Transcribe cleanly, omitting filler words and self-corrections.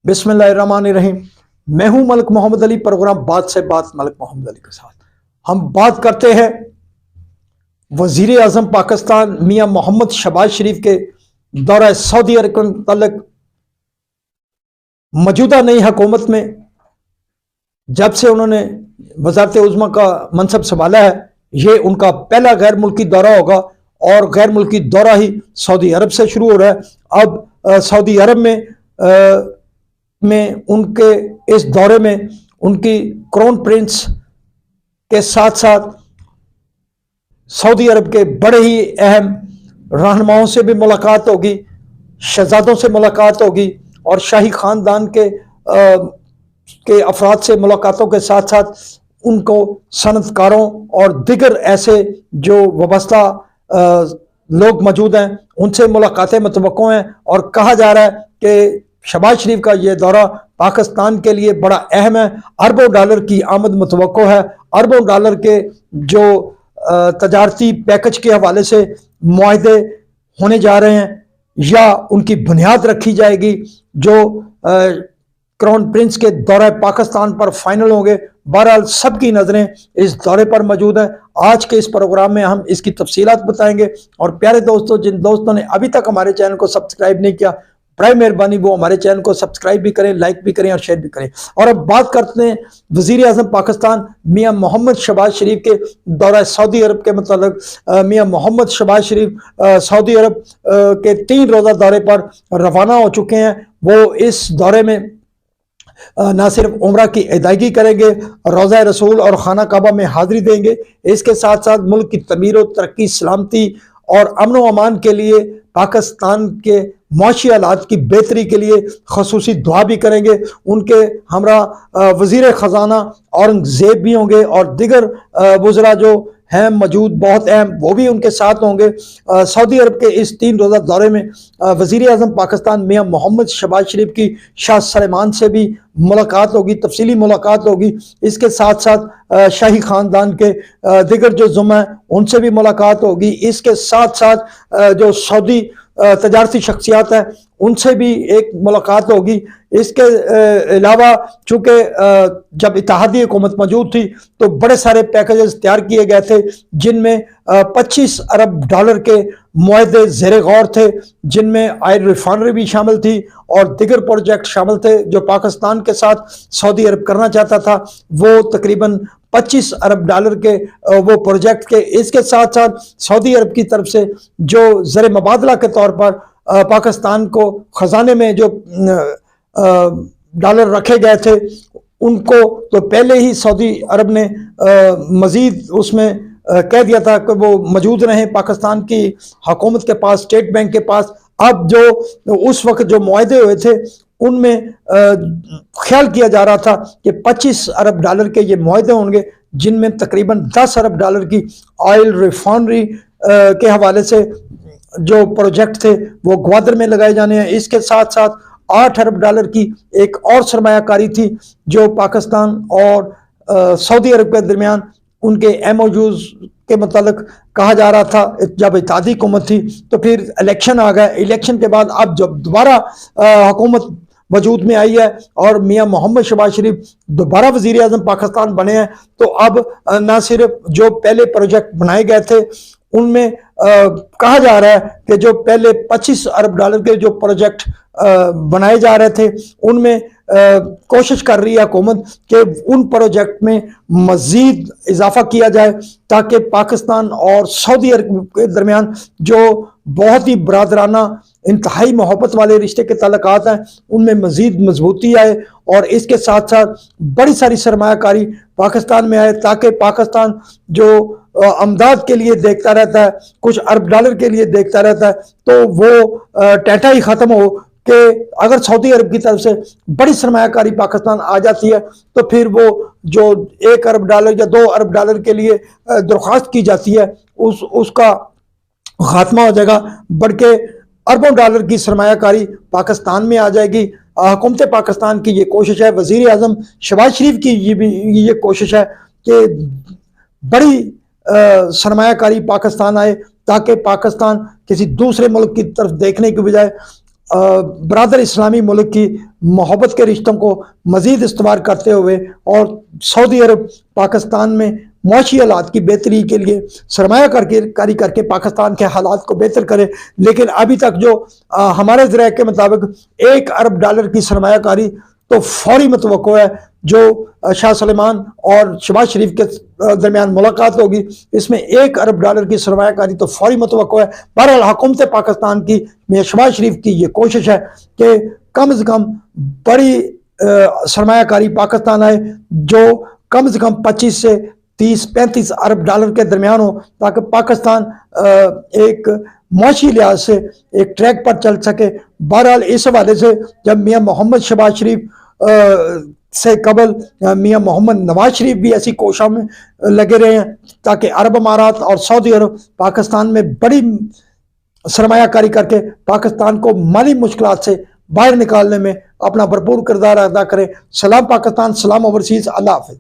बिस्मिल्लाहिर्रहमानिर्रहीम। मैं हूं मलिक मोहम्मद अली। प्रोग्राम बात से बात मलिक मोहम्मद अली के साथ हम बात करते हैं वजीर आजम पाकिस्तान मियां मोहम्मद शहबाज शरीफ के दौरा सऊदी अरब के मुतल्लिक। मौजूदा नई हुकूमत में जब से उन्होंने वजारत उज़्मा का मनसब संभाला है, ये उनका पहला गैर मुल्की दौरा होगा और गैर मुल्की दौरा ही सऊदी अरब से शुरू हो रहा है। अब सऊदी अरब में उनके इस दौरे में उनकी क्राउन प्रिंस के साथ साथ सऊदी अरब के बड़े ही अहम रहनुमाओं से भी मुलाकात होगी, शहजादों से मुलाकात होगी और शाही खानदान के अफराद से मुलाकातों के साथ साथ उनको सनतकारों और दिगर ऐसे जो वाबस्ता लोग मौजूद हैं उनसे मुलाकातें मुतवक्को हैं। और कहा जा रहा है कि शहबाज शरीफ का ये दौरा पाकिस्तान के लिए बड़ा अहम है। अरबों डॉलर की आमद मुतवक्को है। अरबों डॉलर के जो तजारती पैकेज के हवाले से मुआहदे होने जा रहे हैं या उनकी बुनियाद रखी जाएगी जो क्राउन प्रिंस के दौरे पाकिस्तान पर फाइनल होंगे। बहरहाल सबकी नज़रें इस दौरे पर मौजूद हैं। आज के इस प्रोग्राम में हम इसकी तफसीलात बताएंगे। और प्यारे दोस्तों, जिन दोस्तों ने अभी तक हमारे चैनल को सब्सक्राइब नहीं किया, बड़ी मेहरबानी वो हमारे चैनल को सब्सक्राइब भी करें, लाइक भी करें और शेयर भी करें। और अब बात करते हैं वज़ीर आज़म पाकिस्तान मियां मोहम्मद शहबाज शरीफ के दौरा सऊदी अरब के मतलब। मियां मोहम्मद शहबाज शरीफ सऊदी अरब के 3 रोज़ा दौरे पर रवाना हो चुके हैं। वो इस दौरे में ना सिर्फ उम्रा की अदायगी करेंगे, रोज़ा रसूल और खाना काबा में हाजिरी देंगे, इसके साथ साथ मुल्क की तमीर व तरक्की, सलामती और अमन व अमान के लिए पाकिस्तान के मुआशी हालात की बेहतरी के लिए खसूसी दुआ भी करेंगे। उनके हमरा वज़ीर ख़जाना औरंगज़ेब भी होंगे और दिगर वज़रा जो हैं मौजूद बहुत अहम, वो भी उनके साथ होंगे। सऊदी अरब के इस 3 रोज़ा दौरे में वज़ीर आज़म पाकिस्तान मियां मोहम्मद शहबाज शरीफ की शाह सलेमान से भी मुलाकात होगी, तफसीली मुलाकात होगी। इसके साथ साथ शाही ख़ानदान के दिगर जो ज़ुम्मा हैं उनसे भी मुलाकात होगी। इसके साथ साथ जो सऊदी तजारती शख्सियात हैं उनसे भी एक मुलाकात होगी। इसके अलावा चूँकि जब इत्तेहादी हुकूमत मौजूद थी तो बड़े सारे पैकेजेस तैयार किए गए थे जिनमें 25 अरब डॉलर के मुआहदे ज़ेर गौर थे, जिनमें ऑयल रिफाइनरी भी शामिल थी और दिगर प्रोजेक्ट शामिल थे जो पाकिस्तान के साथ सऊदी अरब करना चाहता था। वो तकरीबन 25 अरब डॉलर के वो प्रोजेक्ट के। इसके साथ साथ सऊदी अरब की तरफ से जो ज़र मुबादला के तौर पर पाकिस्तान को ख़जाने में जो डॉलर रखे गए थे उनको तो पहले ही सऊदी अरब ने मज़ीद उसमें कह दिया था कि वो मौजूद रहें पाकिस्तान की हुकूमत के पास, स्टेट बैंक के पास। अब जो उस वक्त जो मुआहदे हुए थे उनमें ख्याल किया जा रहा था कि 25 अरब डॉलर के ये मुआहदे होंगे जिनमें तकरीबन 10 अरब डॉलर की ऑयल रिफाइनरी के हवाले से जो प्रोजेक्ट थे वो ग्वादर में लगाए जाने हैं। इसके साथ साथ 8 अरब डॉलर की एक और सरमायाकारी थी जो पाकिस्तान और सऊदी अरब के दरमियान उनके एमओयूज के मुतालिक कहा जा रहा था। जब इत्तेहादी हुकूमत थी तो फिर इलेक्शन आ गए। इलेक्शन के बाद अब जब दोबारा हुकूमत वजूद में आई है और मियां मोहम्मद शहबाज शरीफ दोबारा वज़ीर आज़म पाकिस्तान बने हैं तो अब ना सिर्फ जो पहले प्रोजेक्ट बनाए गए थे उनमें कहा जा रहा है कि जो पहले 25 अरब डॉलर के जो प्रोजेक्ट बनाए जा रहे थे उनमें कोशिश कर रही है हुकूमत कि उन प्रोजेक्ट में मज़ीद इजाफा किया जाए ताकि पाकिस्तान और सऊदी अरब के दरमियान जो बहुत ही बरादराना इंतहाई मोहब्बत वाले रिश्ते के ताल्लुकात हैं उनमें मज़ीद मजबूती आए और इसके साथ साथ बड़ी सारी सरमायाकारी पाकिस्तान में आए ताकि पाकिस्तान जो अमदाद के लिए देखता रहता है, कुछ अरब डॉलर के लिए देखता रहता है, तो वो टाटा ही ख़त्म हो कि अगर सऊदी अरब की तरफ से बड़ी सरमायाकारी पाकिस्तान आ जाती है तो फिर वो जो 1 अरब डॉलर या 2 अरब डॉलर के लिए दरख्वास्त की जाती है उसका खात्मा हो जाएगा, बढ़ के अरबों डॉलर की सरमायाकारी पाकिस्तान में आ जाएगी। हुकूमत पाकिस्तान की ये कोशिश है, वज़ीर आज़म शहबाज शरीफ की ये कोशिश है कि बड़ी सरमायाकारी पाकिस्तान आए ताकि पाकिस्तान किसी दूसरे मुल्क की तरफ देखने के बजाय برادر اسلامی ملک کی محبت کے رشتوں کو مزید استوار کرتے ہوئے اور سعودی عرب پاکستان میں معاشی حالات کی بہتری کے لیے سرمایہ کاری کر کے پاکستان کے حالات کو بہتر کرے. لیکن ابھی تک جو ہمارے ذرائع کے مطابق $1 ارب کی سرمایہ کاری تو فوری متوقع ہے. جو شاہ سلیمان اور شہباز شریف کے درمیان ملاقات ہوگی اس میں $1 ارب کی سرمایہ کاری تو فوری متوقع ہے. بہرحال حکومت پاکستان کی شہباز شریف کی یہ کوشش ہے کہ کم از کم بڑی سرمایہ کاری پاکستان آئے جو کم از کم 25 سے 30-35 ارب ڈالر کے درمیان ہو تاکہ پاکستان ایک معاشی لحاظ سے ایک ٹریک پر چل سکے. بہرحال اس حوالے سے جب میاں محمد شہباز شریف سے قبل میاں محمد نواز شریف بھی ایسی کوششوں میں لگے رہے ہیں تاکہ عرب امارات اور سعودی عرب پاکستان میں بڑی سرمایہ کاری کر کے پاکستان کو مالی مشکلات سے باہر نکالنے میں اپنا بھرپور کردار ادا کرے. سلام پاکستان، سلام اوورسیز، اللہ حافظ.